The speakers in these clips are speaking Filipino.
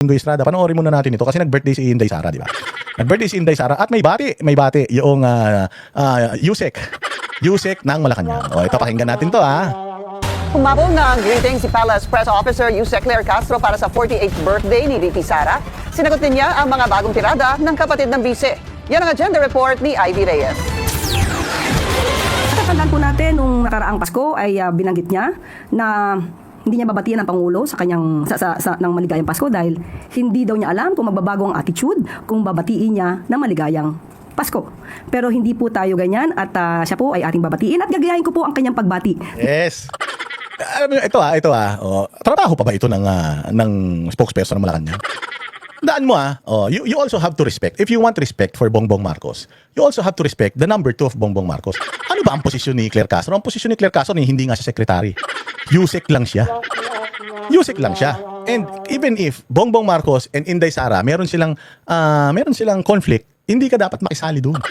Ingoy Estrada, panoorin muna natin ito kasi nag-birthday si Inday Sara, di ba? Nag-birthday si Inday Sara at may bati yung Yusek ng Malacanang. O, ito pakinggan natin to, ha. Humabol ng greeting si Palace Press Officer Yusek Claire Castro para sa 48th birthday ni VP Sara. Sinagot din niya ang mga bagong tirada ng kapatid ng bise. Yan ang agenda report ni Ivy Reyes. Tatandaan po natin nung nakaraang Pasko ay binanggit niya na hindi niya babatian ang Pangulo sa kanyang ng maligayang Pasko dahil hindi daw niya alam kung magbabago ang attitude kung babatiin niya ng maligayang Pasko. Pero hindi po tayo ganyan at siya po ay ating babatiin at gagayahin ko po ang kanyang pagbati. Yes. Ito oh, trabaho pa ba ito ng spokesperson ng Malacanang? Daan mo you also have to respect. If you want respect for Bongbong Marcos, you also have to respect the number 2 of Bongbong Marcos. Ano ba ang posisyon ni Claire Castro? Ang posisyon ni Claire Castro hindi nga siya secretary. Yusek lang siya. Yusek lang siya. And even if Bongbong Marcos and Inday Sara meron silang conflict, hindi ka dapat makisali doon.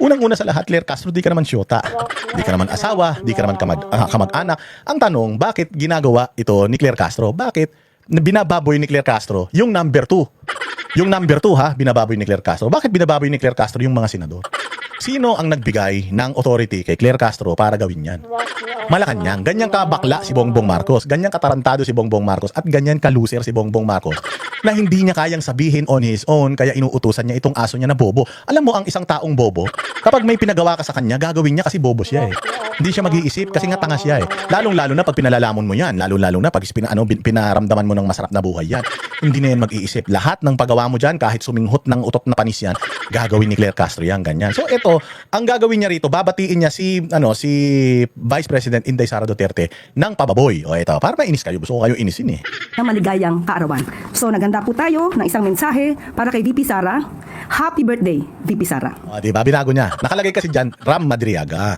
Unang-una sa lahat, Claire Castro, di ka naman syota. Di ka naman asawa, di ka naman kamag-anak. Ang tanong, bakit ginagawa ito ni Claire Castro? Bakit binababoy ni Claire Castro yung number 2? Yung number 2 binababoy ni Claire Castro. Bakit binababoy ni Claire Castro yung mga senador? Sino ang nagbigay ng authority kay Claire Castro para gawin yan? Malacanang. Ganyan kabakla si Bongbong Marcos, ganyan katarantado si Bongbong Marcos, at ganyan kaluser si Bongbong Marcos na hindi niya kayang sabihin on his own, kaya inuutusan niya itong aso niya na bobo. Alam mo, ang isang taong bobo, kapag may pinagawa ka sa kanya, gagawin niya kasi bobo siya eh. Hindi siya mag-iisip kasi nga tanga siya eh. Lalong-lalo na pag pinalalamon mo yan, lalong-lalo na pag pinaramdaman mo ng masarap na buhay yan. Hindi na yan mag-iisip. Lahat ng paggawa mo dyan, kahit suminghot ng utot na panis yan, gagawin ni Claire Castro yan, ganyan. So ito, ang gagawin niya rito, babatiin niya si Vice President Inday Sara Duterte ng pababoy. O ito, para mainis kayo, gusto ko kayo inisin eh. Ng maligayang kaarawan. So naghanda po tayo ng isang mensahe para kay VP Sara. Happy birthday, VP Sara. O, diba? Binago niya. Nakalagay kasi dyan, Ram Madriaga.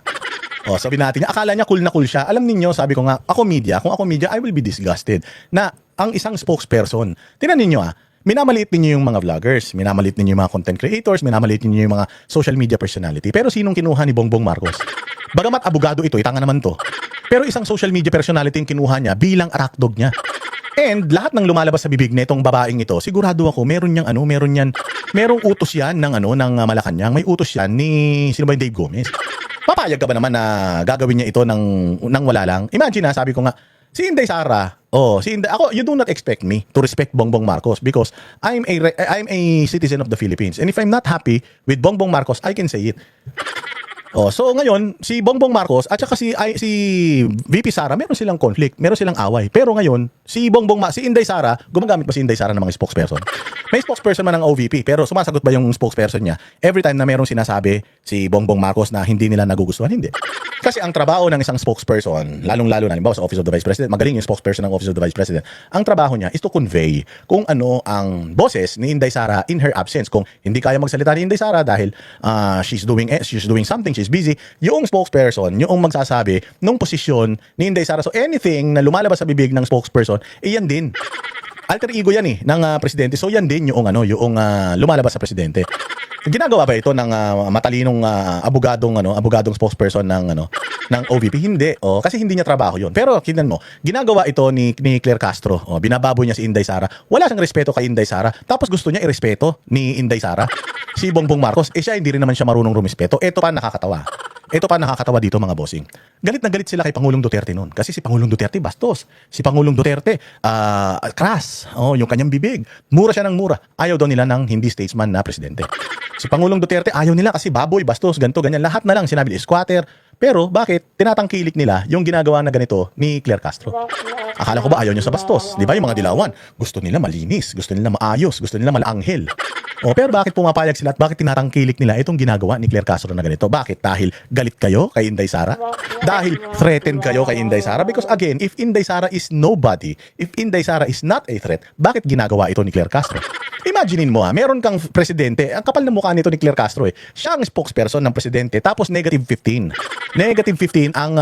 O, sabi natin niya, akala niya cool na cool siya. Alam ninyo, sabi ko nga, kung ako media, I will be disgusted na ang isang spokesperson, tinan ninyo minamaliit ninyo yung mga vloggers, minamaliit ninyo yung mga content creators, minamaliit ninyo yung mga social media personality. Pero sinong kinuha ni Bongbong Marcos? Bagamat abogado ito, itanga naman to. Pero isang social media personality yung kinuha niya bilang arakdog niya. And lahat ng lumalabas sa bibig nitong babaeng ito, sigurado ako merong utos yan ng Malacanang. May utos yan ni sino ba yung Dave Gomez. Papayag ka ba naman na gagawin niya ito ng wala lang? Imagine sabi ko nga, si Inday Sara, you do not expect me to respect Bongbong Marcos because I'm a citizen of the Philippines. And if I'm not happy with Bongbong Marcos, I can say it. So ngayon, si Bongbong Marcos at saka si VP Sara, meron silang conflict, meron silang away. Pero ngayon, si Inday Sara, gumagamit ba si Inday Sara ng mga spokesperson? May spokesperson man ng OVP, pero sumasagot ba yung spokesperson niya every time na merong sinasabi si Bongbong Marcos na hindi nila nagugustuhan? Hindi. Kasi ang trabaho ng isang spokesperson, lalong-lalo na halimbawa sa Office of the Vice President, magaling yung spokesperson ng Office of the Vice President. Ang trabaho niya is to convey kung ano ang boses ni Inday Sara in her absence. Kung hindi kaya magsalita ni Inday Sara dahil she's doing something, she's busy, yung spokesperson, yung magsasabi nung posisyon ni Inday Sara. So anything na lumalabas sa bibig ng spokesperson, yan din. Alter ego yan ng presidente. So yan din yung lumalabas sa presidente. Ginagawa ba ito ng matalinong abogadong spokesperson ng OVP? Hindi. Kasi hindi niya trabaho 'yon. Pero tingnan mo, ginagawa ito ni Claire Castro. Binababoy niya si Inday Sara. Wala siyang respeto kay Inday Sara. Tapos gusto niya irespeto ni Inday Sara si Bongbong Marcos. Siya hindi rin naman siya marunong rumispeto. Ito pa nakakatawa. Dito mga bossing. Galit na galit sila kay Pangulong Duterte noon. Kasi si Pangulong Duterte bastos. Si Pangulong Duterte crass. Yung kanyang bibig. Mura siya ng mura. Ayaw daw nila ng hindi statesman na presidente. Si Pangulong Duterte ayaw nila kasi baboy, bastos, ganito, ganyan. Lahat na lang sinabi, squatter. Pero bakit tinatangkilik nila yung ginagawa na ganito ni Claire Castro? Akala ko ba ayaw niyo sa bastos? Di ba yung mga dilawan? Gusto nila malinis, gusto nila maayos, gusto nila malaanghel. Pero bakit pumapayag sila at bakit tinatangkilik nila itong ginagawa ni Claire Castro na ganito? Bakit? Dahil galit kayo kay Inday Sara? Dahil threatened kayo kay Inday Sara? Because again, if Inday Sara is nobody, if Inday Sara is not a threat, bakit ginagawa ito ni Claire Castro? Imaginein mo meron kang presidente, ang kapal na mukha nito ni Claire Castro Siya ang spokesperson ng presidente, tapos negative 15. Negative 15 ang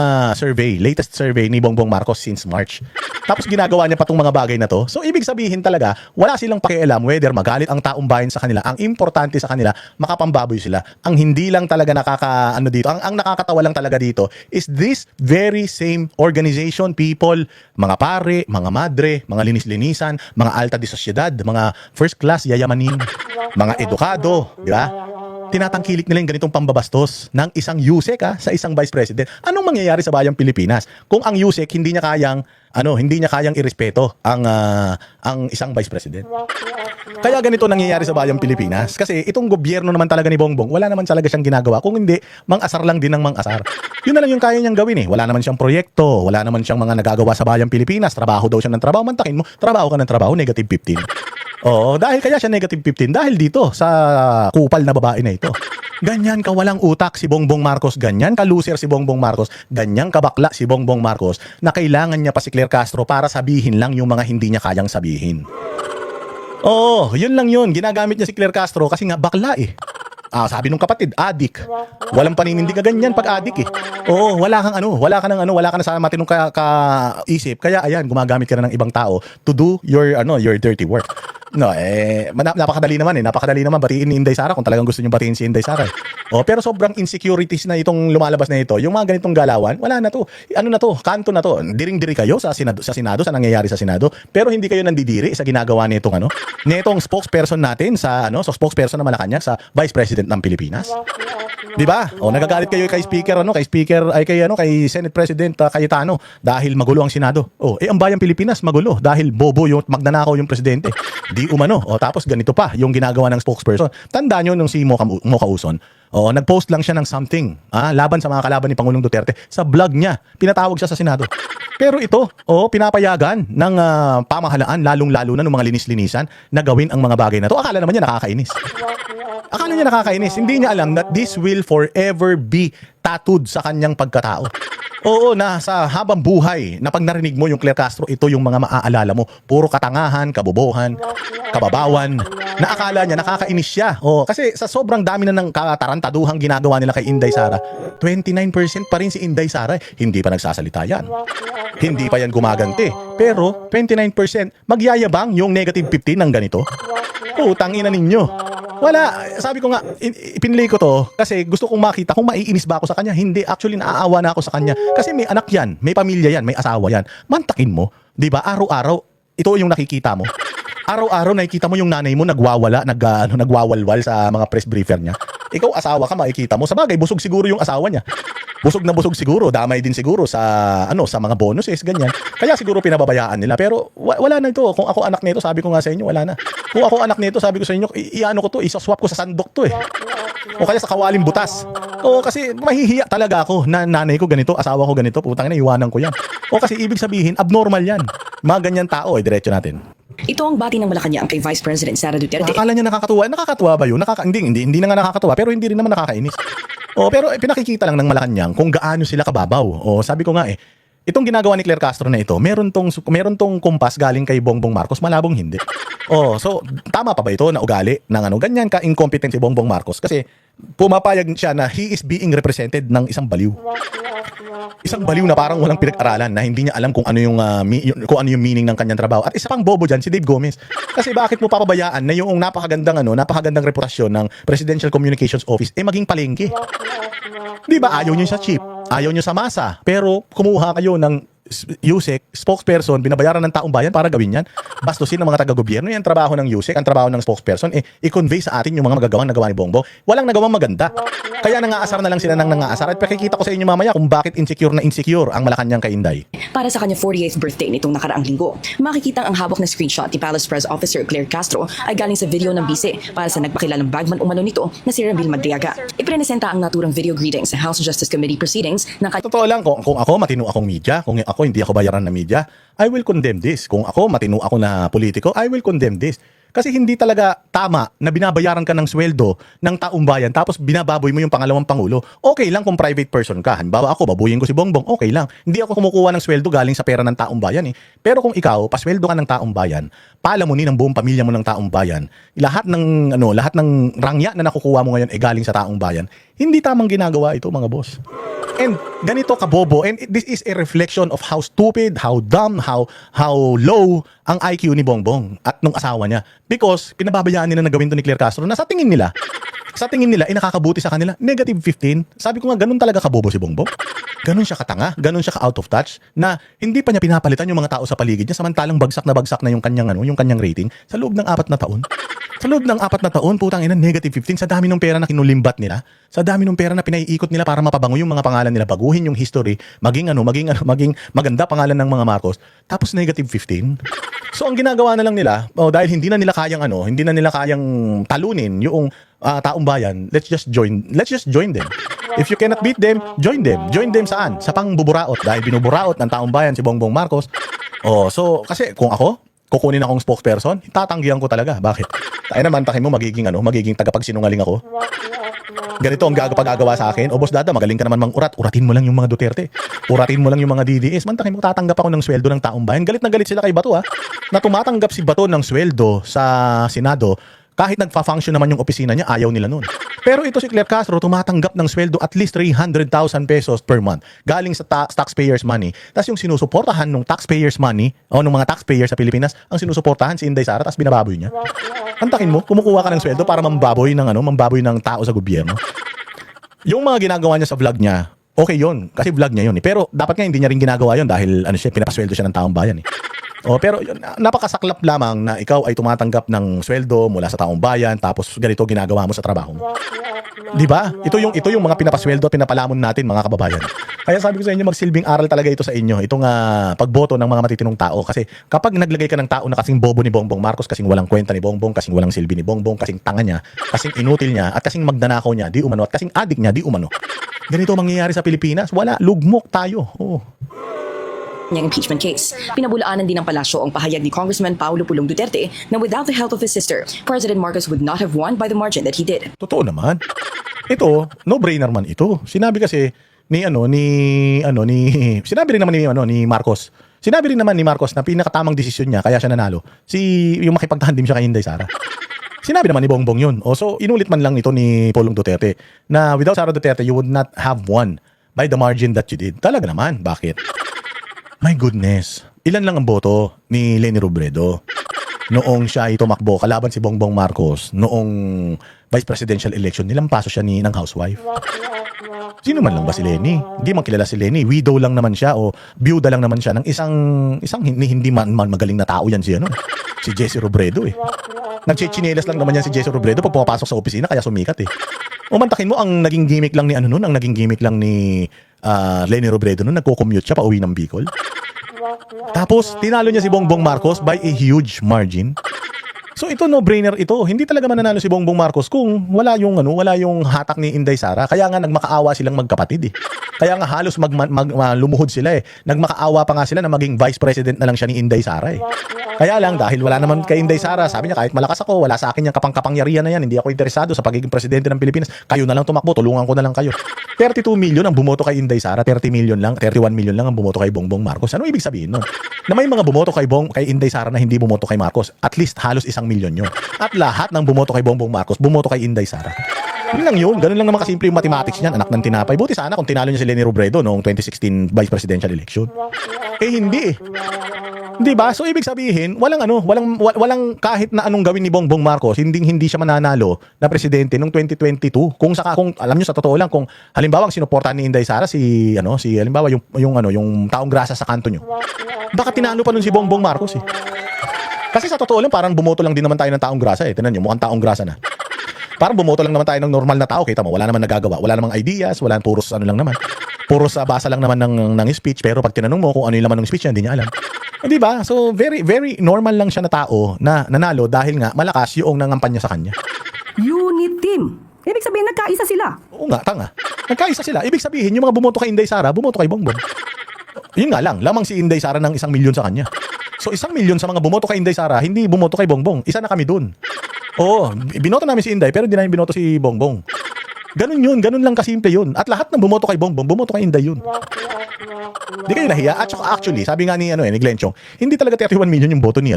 latest survey ni Bongbong Marcos since March. Tapos ginagawa niya pa tong mga bagay na to. So ibig sabihin talaga, wala silang pakialam whether magalit ang taong bayan sa kanila. Ang importante sa kanila, makapambaboy sila. Ang hindi lang talaga dito, ang nakakatawa lang talaga dito is this very same organization, people, mga pare, mga madre, mga linis-linisan, mga alta de sociedad, mga first class yayamanin, mga edukado, di ba? Tinatangkilik nila yung ganitong pambabastos ng isang USEC sa isang vice president. Anong mangyayari sa bayang Pilipinas kung ang USEC hindi niya kayang irespeto ang isang vice president? Kaya ganito nangyayari sa bayang Pilipinas kasi itong gobyerno naman talaga ni Bongbong, wala naman talaga siyang ginagawa. Kung hindi, mang-asar lang din ng mang-asar. Yun na lang yung kaya niyang gawin Wala naman siyang proyekto, wala naman siyang mga nagagawa sa bayang Pilipinas. Trabaho daw siya ng trabaho. Mantakin mo, trabaho ka ng trabaho, negative 15. Oo, dahil kaya siya negative 15 dahil dito sa kupal na babae na ito. Ganyan ka walang utak si Bongbong Marcos, ganyan ka loser si Bongbong Marcos, ganyan ka bakla si Bongbong Marcos na kailangan niya pa si Claire Castro para sabihin lang yung mga hindi niya kayang sabihin. Oo, yun lang yun. Ginagamit niya si Claire Castro kasi nga bakla sabi nung kapatid, adik. Walang paninindig ka ganyan pag adik Oo, wala ka na sa matinong kaisip. Kaya ayan, gumagamit ka na ng ibang tao to do your dirty work. No, napakadali naman batiin ni Inday Sara kung talagang gusto niyo batiin si Inday Sara. Pero sobrang insecurities na itong lumalabas na ito. Yung mga ganitong galawan, wala na to. Kanto na to. Diring-diri kayo sa Senado, sa nangyayari sa Senado, pero hindi kayo nandidiri sa ginagawa nitong spokesperson natin sa spokesperson na Malacanang sa Vice President ng Pilipinas. 'Di ba? Nagagalit kayo kay Senate President Cayetano dahil magulo ang Senado. Ang bayang Pilipinas magulo dahil bobo yung magnanakaw yung presidente. Di umano. Tapos ganito pa yung ginagawa ng spokesperson. Tandaan nyo nung si Mocha Uson, nag-post lang siya ng something laban sa mga kalaban ni Pangulong Duterte sa vlog niya. Pinatawag siya sa Senado. Pero ito, pinapayagan ng pamahalaan, lalong-lalo na ng mga linis-linisan na gawin ang mga bagay na to. Akala naman niya nakakainis. Hindi niya alam that this will forever be tattooed sa kanyang pagkatao. Na sa habang buhay na pag narinig mo yung Claire Castro, ito yung mga maaalala mo. Puro katangahan, kabobohan, kababawan, na akala niya nakakainis siya. Kasi sa sobrang dami na ng katarantaduhang ginagawa nila kay Inday Sara, 29% pa rin si Inday Sara. Hindi pa nagsasalita yan. Hindi pa yan gumaganti. Pero 29%, magyayabang yung negative 15 ng ganito. Tangina ninyo. Wala. Sabi ko nga, ipinili ko to kasi gusto kong makita kung maiinis ba ako sa kanya. Hindi. Actually, naaawa na ako sa kanya. Kasi may anak yan, may pamilya yan, may asawa yan. Mantakin mo. Diba? Araw-araw, ito yung nakikita mo. Araw-araw nakikita mo yung nanay mo nagwawalwal sa mga press briefer niya. Ikaw asawa ka, makikita mo. Sabagay, busog siguro yung asawa niya. Busog na busog siguro, damay din siguro sa mga bonuses, ganyan. Kaya siguro pinababayaan nila. Pero wala na ito. Kung ako anak nito, sabi ko nga sa inyo, wala na. Kung ako anak nito, sabi ko sa inyo, isaswap ko sa sandok to O kaya sa kawaling butas. Kasi mahihiya talaga ako na nanay ko ganito, asawa ko ganito, putang ina, iwanan ko yan. Kasi ibig sabihin, abnormal yan. Mga ganyan tao, diretso natin. Ito ang bati ng Malacanang kay Vice President Sara Duterte. Akala niya nakakatuwa. Nakakatuwa ba yun? Hindi na nga nakakatuwa, pero hindi rin naman nakakainis. Pero pinakikita lang ng Malacanang kung gaano sila kababaw. Sabi ko nga itong ginagawa ni Claire Castro na ito, meron tong kumpas galing kay Bongbong Marcos, malabong hindi. So tama pa ba ito na ugali ng ganyan ka incompetent si Bongbong Marcos kasi pumapayag siya na he is being represented ng isang baliw. Isang baliw na parang walang pinag-aralan na hindi niya alam kung ano yung meaning ng kanyang trabaho. At isa pang bobo diyan si Dave Gomez. Kasi bakit mo papabayaan na yung napakagandang reputasyon ng Presidential Communications Office maging palengke? 'Di ba? Ayaw niyo sa chip, ayaw niyo sa masa, pero kumuha kayo ng USEC, spokesperson, binabayaran ng taong bayan para gawin yan. Bastusin ng mga taga-gobyerno. Yan trabaho ng USEC, ang trabaho ng spokesperson, i-convey sa atin yung mga magagawang nagawa ni Bongbong. Walang nagawang maganda. Kaya nangaasar na lang sila ng nangaasar. At pakikita ko sa inyo mamaya kung bakit insecure ang Malacanang kay Inday. Para sa kanya 48th birthday nitong nakaraang linggo, makikita ang hawak na screenshot ni Palace Press Officer Claire Castro ay galing sa video ng bise para sa nagpakilalang bagman umano nito na si Ramil Madriaga. Iprenesenta ang naturang video greeting sa House Justice Committee proceedings ng Totoo lang, kung ako matino akong media, kung ako hindi ako bayaran ng media, I will condemn this. Kung ako matino ako na politiko, I will condemn this. Kasi hindi talaga tama na binabayaran ka ng sweldo ng taong bayan tapos binababoy mo yung pangalawang pangulo. Okay lang kung private person ka. Halimbawa ako, babuyin ko si Bongbong, okay lang. Hindi ako kumukuha ng sweldo galing sa pera ng taong bayan eh. Pero kung ikaw, pasweldo ka ng taong bayan, palamunin ang buong pamilya mo ng taong bayan, lahat ng rangya na nakukuha mo ngayon ay galing sa taong bayan, hindi tamang ginagawa ito mga boss. And ganito kabobo, and this is a reflection of how stupid, how dumb, how low ang IQ ni Bongbong at nung asawa niya. Because pinababayaan nila na gawin to ni Claire Castro na sa tingin nila, nakakabuti sa kanila, negative 15. Sabi ko nga, ganun talaga kabobo si Bongbong. Ganun siya katanga, ganun siya ka-out of touch, na hindi pa niya pinapalitan yung mga tao sa paligid niya, samantalang bagsak na yung kanyang rating sa loob ng 4 na taon. Sa loob ng 4 na taon, putang ina, negative 15, sa dami ng pera na kinulimbat nila, sa dami ng pera na pinaiikot nila para mapabango yung mga pangalan nila, baguhin yung history, maging maganda pangalan ng mga Marcos, tapos negative 15. So ang ginagawa na lang nila, dahil hindi na nila kayang talunin yung taong bayan, let's just join them. If you cannot beat them, join them. Join them saan? Sa pangbuburaot, dahil binuburaot ng taong bayan si Bongbong Marcos. So kasi kung ako, kukunin akong spokesperson, tatanggihan ko talaga. Bakit? Tayo naman, takin mo magiging tagapagsinungaling ako. Ganito ang pagagawa sa akin. O boss Dada, magaling ka naman mang-urat. Uratin mo lang yung mga Duterte. Uratin mo lang yung mga DDS. Mantakin mo, tatanggap ako ng sweldo ng taong bayan. Galit na galit sila kay Bato na tumatanggap si Bato ng sweldo sa Senado. Kahit nagfa-function naman yung opisina niya, ayaw nila nun. Pero ito si Claire Castro, tumatanggap ng sweldo at least 300,000 pesos per month. Galing sa taxpayers money. Tapos yung sinusuportahan ng taxpayers money, o ng mga taxpayers sa Pilipinas, ang sinusuportahan si Inday Sara, tapos binababoy niya. Antakin mo, kumukuha ka ng sweldo para mambaboy ng tao sa gobyerno. Yung mga ginagawa niya sa vlog niya, okay yun, kasi vlog niya yun eh. Pero dapat nga hindi niya rin ginagawa yun dahil pinapasweldo siya ng taong bayan eh. Pero yun, napakasaklap lamang na ikaw ay tumatanggap ng sweldo mula sa taong bayan tapos ganito ginagawa mo sa trabaho mo. 'Di ba? Ito yung mga pinapasweldo at pinapalamon natin mga kababayan. Kaya sabi ko sa inyo, magsilbing aral talaga ito sa inyo. Itong pagboto ng mga matitinong tao kasi kapag naglagay ka ng tao na kasing bobo ni Bongbong Marcos, kasing walang kwenta ni Bongbong, kasing walang silbi ni Bongbong, kasing tanga niya, kasing inutil niya at kasing magdanakaw niya, di umano, at kasing adik niya, di umano. Ganito mangyayari sa Pilipinas, wala, lugmok tayo. Niyang impeachment case. Pinabulaanan din ng palasyo ang pahayag ni Congressman Paulo Pulong Duterte na without the help of his sister, President Marcos would not have won by the margin that he did. Totoo naman. Ito, no-brainer man ito. Sinabi kasi sinabi rin naman ni Marcos. Sinabi rin naman ni Marcos na pinakatamang desisyon niya kaya siya nanalo. Yung makipagtahandim siya kay Inday Sara. Sinabi naman ni Bongbong yun. So inulit man lang ito ni Pulong Duterte na without Sara Duterte, you would not have won by the margin that you did. Talaga naman. Bakit? My goodness. Ilan lang ang boto ni Leni Robredo noong siya ay tumakbo kalaban si Bongbong Marcos noong vice presidential election. Nilampaso siya ng housewife. Sino man lang ba si Leni? Hindi man kilala si Leni. Widow lang naman siya o byuda lang naman siya ng isang hindi man magaling na tao yan si Jesse Robredo eh. Nagchichinelas lang naman yan si Jesse Robredo pag pumapasok sa opisina kaya sumikat eh. Umantakin mo ang naging gimmick lang ni Leni Robredo noon, nagko-commute siya pauwi ng Bicol. Tapos tinalo niya si Bongbong Marcos by a huge margin. So ito no-brainer ito. Hindi talaga mananalo si Bongbong Marcos kung wala yung hatak ni Inday Sara. Kaya nga nagmakaawa silang magkapatid eh. Kaya nga halos lumuhod sila eh. Nagmakaawa pa nga sila na maging vice president na lang siya ni Inday Sara eh. Kaya lang dahil wala naman kay Inday Sara, sabi niya kahit malakas ako, wala sa akin yung kapangyarihan na yan. Hindi ako interesado sa pagiging presidente ng Pilipinas. Kayo na lang tumakbo, tulungan ko na lang kayo. 32 million ang bumoto kay Inday Sara, 31 million lang ang bumoto kay Bongbong Marcos. Ano ibig sabihin nun? Na may mga bumoto kay Inday Sara na hindi bumoto kay Marcos. At least halos 1 million yun. At lahat ng bumoto kay Bongbong Marcos, bumoto kay Inday Sara. Yun lang yun. Ganun lang naman kasimple yung mathematics niyan. Anak ng tinapay. Buti sana kung tinalo niya si Leni Robredo noong 2016 vice presidential election. Hindi eh. Di ba? So ibig sabihin, walang kahit na anong gawin ni Bongbong Marcos, hindi siya mananalo na presidente noong 2022. Kung alam niyo sa totoo lang, kung halimbawa ang sinuportahan ni Inday Sara halimbawa yung taong grasa sa kanto niyo. Baka tinalo pa nun si Bongbong Marcos eh. Kasi sa totoo lang, parang bumoto lang din naman tayo ng taong grasa eh. Tingnan niyo, mukhang taong grasa na. Parang bumoto lang naman tayo ng normal na tao. Kita mo, wala naman nagagawa. Wala namang ideas, puros lang naman. Puros basa lang naman ng speech. Pero pag tinanong mo kung ano yung laman ng speech niya, hindi niya alam. Di ba? So, very, very normal lang siya na tao na nanalo dahil nga malakas yung nangampanya sa kanya. Unit team. Ibig sabihin, nagkaisa sila. Oo nga, tanga. Nagkaisa sila. Ibig sabihin, yung mga bumoto kay Inday Sara, bumoto kay Bongbong. Yun nga lang, lamang si Inday Sara ng 1 milyon sa kanya. So 1 milyon sa mga bumoto kay Inday Sara, hindi bumoto kay Bongbong. Isa na kami dun. Oo, binoto namin si Inday pero hindi namin binoto si Bongbong. Ganun yun, ganun lang kasimple yun. At lahat ng bumoto kay Bongbong, bumoto kay Inday yun. Di kayo nahiya. At saka actually, sabi nga ni Glenn Chong, hindi talaga 31 million yung boto ni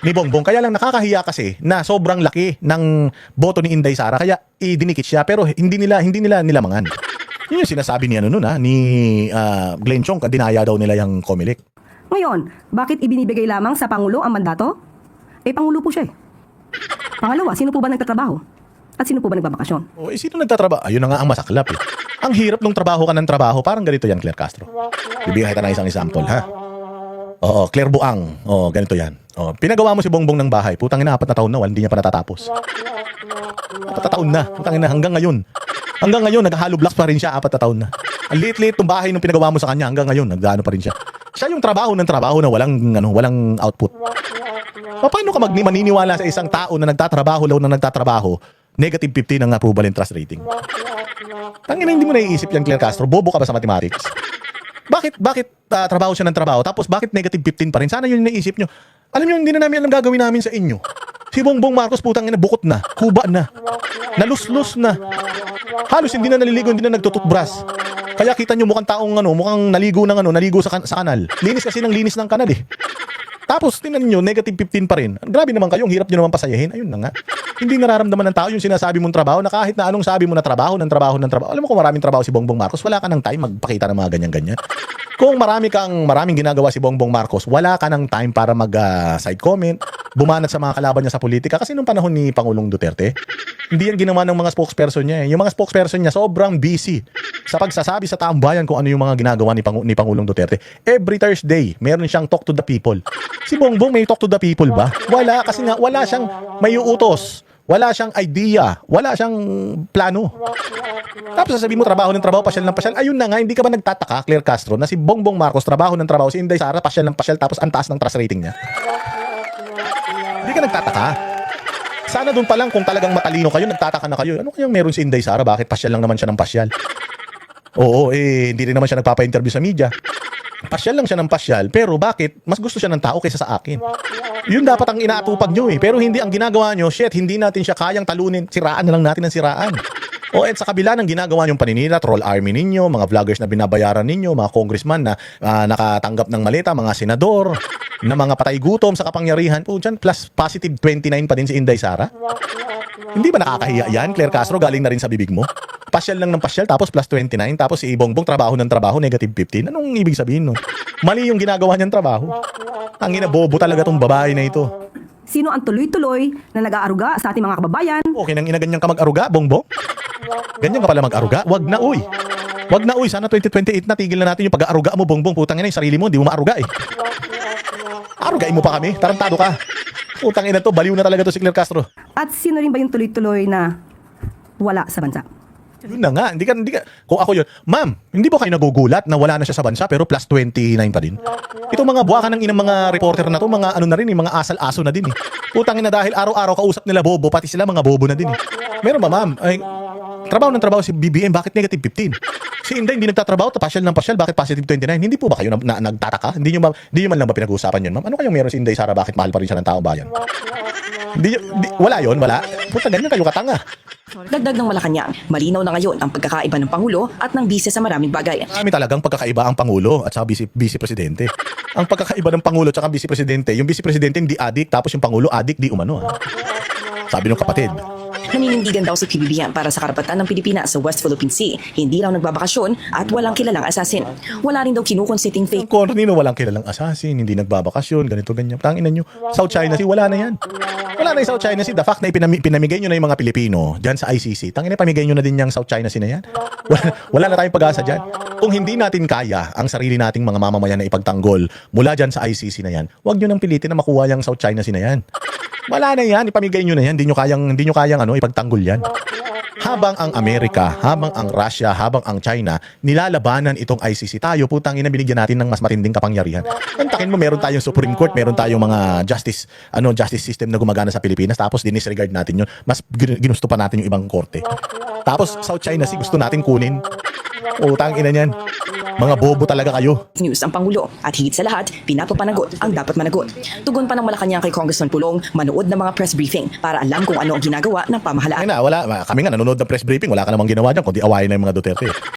Bongbong. Kaya lang nakakahiya kasi na sobrang laki ng boto ni Inday Sara kaya idinikit siya pero hindi nila nilamangan. Yun yung sinasabi ni Glenn Chong, dinaya daw nila yung Comelec. Ngayon, bakit ibinibigay lamang sa Pangulo ang mandato? Pangulo po siya eh. Pangalawa, sino po ba nagtatrabaho? At sino po ba nagbabakasyon? O, sino nagtatrabaho? Ayun na nga ang masaklap eh. Ang hirap nung trabaho ka ng trabaho, parang ganito yan, Claire Castro. Bibigyan kita ng isang example, ha? Oo, Claire Buang. Oo, ganito yan. Oo, pinagawa mo si Bongbong ng bahay. Putang ina, 4 na taon na, hindi niya pa natatapos. 4 na taon na. Putang ina, hanggang ngayon. Hanggang ngayon, naghahalo blocks pa rin siya, 4 na taon na. Ang liit-liit ng bahay nung pinagawa mo sa kanya, hanggang ngayon, naggaano pa rin siya. Siya yung trabaho ng trabaho na walang output. Paano ka maniniwala sa isang tao na nagtatrabaho, negative 15 ang approval and trust rating? Tangina, hindi mo naiisip yan, Claire Castro. Bobo ka ba sa mathematics? Bakit trabaho siya ng trabaho, tapos bakit negative 15 pa rin? Sana yun yung naisip nyo. Alam nyo, hindi na namin alam gagawin namin sa inyo. Si Bongbong Marcos, putang ina, bukot na, kuba na, naluslus na. Halos hindi na naliligo, hindi na nagtututbrush. Kaya kita nyo mukhang mukhang naligo sa kanal. Linis kasi ng linis ng kanal eh. Tapos, tingnan nyo, negative 15 pa rin. Grabe naman kayo, ang hirap nyo naman pasayahin. Ayun na nga. Hindi nararamdaman ng tao yung sinasabi mong trabaho na kahit na anong sabi mo na trabaho. Alam mo kung maraming trabaho si Bongbong Marcos, wala ka ng time magpakita ng mga ganyan-ganyan. Kung maraming ginagawa si Bongbong Marcos, wala ka ng time para mag-side comment, bumanat sa mga kalaban niya sa politika. Kasi nung panahon ni Pangulong Duterte, hindi yan ginawa ng mga spokesperson niya eh. Yung mga spokesperson niya sobrang busy sa pagsasabi sa taong bayan kung ano yung mga ginagawa ni Pangulong Duterte. Every Thursday, meron siyang talk to the people. Si Bongbong may talk to the people ba? Wala, kasi nga wala siyang may uutos. Wala siyang idea. Wala siyang plano. Tapos sasabihin mo trabaho ng trabaho, pasyal ng pasyal. Ayun na nga, hindi ka ba nagtataka, Claire Castro, na si Bongbong Marcos trabaho ng trabaho, si Inday Sara pasyal ng pasyal, tapos ang taas ng trust rating niya? Hindi ka nagtataka? Sana doon pa lang kung talagang matalino kayo, nagtataka na kayo. Ano kayang meron si Inday Sara? Bakit pasyal lang naman siya ng pasyal? Oo, hindi rin naman siya nagpapa-interview sa media. Pasyal lang siya ng pasyal, pero bakit mas gusto siya ng tao kaysa sa akin? Yun dapat ang inaatupag nyo eh. Pero hindi ang ginagawa nyo, hindi natin siya kayang talunin, siraan na lang natin ang siraan. At sa kabila ng ginagawa nyong paninira, troll army ninyo, mga vloggers na binabayaran ninyo, mga congressman na nakatanggap ng maleta, mga senador, na mga patay gutom sa kapangyarihan, plus positive 29 pa din si Inday Sara. Hindi ba nakakahiya yan, Claire Castro? Galing na rin sa bibig mo. Pasyal lang ng pasyal, tapos plus 29, tapos si Bongbong trabaho ng trabaho, negative 15. Anong ibig sabihin nun? Mali yung ginagawa niyang trabaho. Ang bobo talaga tong babae na ito. Sino ang tuloy-tuloy na nag-aaruga sa ating mga kababayan? Okay nang inaganyan ka mag-aruga, Bongbong? Ganyan ka pala mag-aruga? Wag na, uy. Wag na, uy. Sana 2028 na, tigil na natin yung pag-aaruga mo, Bongbong. Putang ina, yung sarili mo, hindi mo maaruga eh. Arugain mo pa kami, tarantado ka. Putang ina to, baliw na talaga to si Claire Castro. At sino rin ba yung tuloy-tuloy na wala sa bansa? Yun na nga, hindi ka, kung ako yun, ma'am, hindi po kayo nagugulat na wala na siya sa bansa pero plus 29 pa din? Itong mga buwakan ng inang mga reporter na to, mga ano na rin, mga asal-aso na din eh. Putang ina, dahil araw-araw kausap nila bobo, pati sila mga bobo na din eh. Meron ba ma'am? Ay, trabaho ng trabaho si BBM, bakit negative 15? Si Inday hindi nagtatrabaho, pasyal ng pasyal, bakit positive 29? Hindi po ba kayo nagtataka? Hindi nyo man lang ba pinag-uusapan yun, ma'am? Ano kayong meron si Inday Sara, bakit mahal pa rin siya ng taong bayan? Wala yun, wala. Puta, ganyan kayo katanga. Dagdag ng Malacanang, malinaw na ngayon ang pagkakaiba ng Pangulo at ng Bise sa maraming bagay. Marami talagang pagkakaiba ang Pangulo at saka Vice Presidente. Ang pagkakaiba ng Pangulo at saka Vice Presidente, yung Vice Presidente hindi adik, tapos yung Pangulo adik di umano. Sabi ng kapatid. Naninindigan daw si PBBM para sa karapatan ng Pilipinas sa West Philippine Sea. Hindi raw nagbabakasyon at walang kilalang asasin. Wala rin daw kinukonsiting fake. Kung nino walang kilalang assassin, hindi nagbabakasyon, ganito ganyan. Tanginan nyo, South China Sea, wala na yan. Wala na yung South China Sea. The fact na pinamigay nyo na yung mga Pilipino dyan sa ICC, tangina, pamigay nyo na din yung South China Sea na yan. Wala na tayong pag-asa dyan. Kung hindi natin kaya ang sarili nating mga mamamayan na ipagtanggol mula dyan sa ICC na yan, huwag nyo nang pilitin na makuha yung South China Sea na yan. Wala na yan, ipamigay nyo na yan, hindi nyo kayang ipagtanggol yan. Habang ang Amerika, habang ang Russia, habang ang China, nilalabanan itong ICC, tayo, putang ina, binigyan natin ng mas matinding kapangyarihan. Antakin mo, meron tayong Supreme Court, meron tayong mga justice system na gumagana sa Pilipinas, tapos dinisregard natin yun. Mas ginusto pa natin yung ibang korte. Tapos South China Sea, gusto natin kunin. Utang ina niyan. Mga bobo talaga kayo. News ang Pangulo at higit sa lahat, pinapapanagot ang dapat managot. Tugon pa ng Malacanang kay Congressman Pulong, manood ng mga press briefing para alam kung ano ang ginagawa ng pamahalaan. Kami nga nanonood ng press briefing, wala ka namang ginawa dyan, kundi awayin na yung mga Duterte.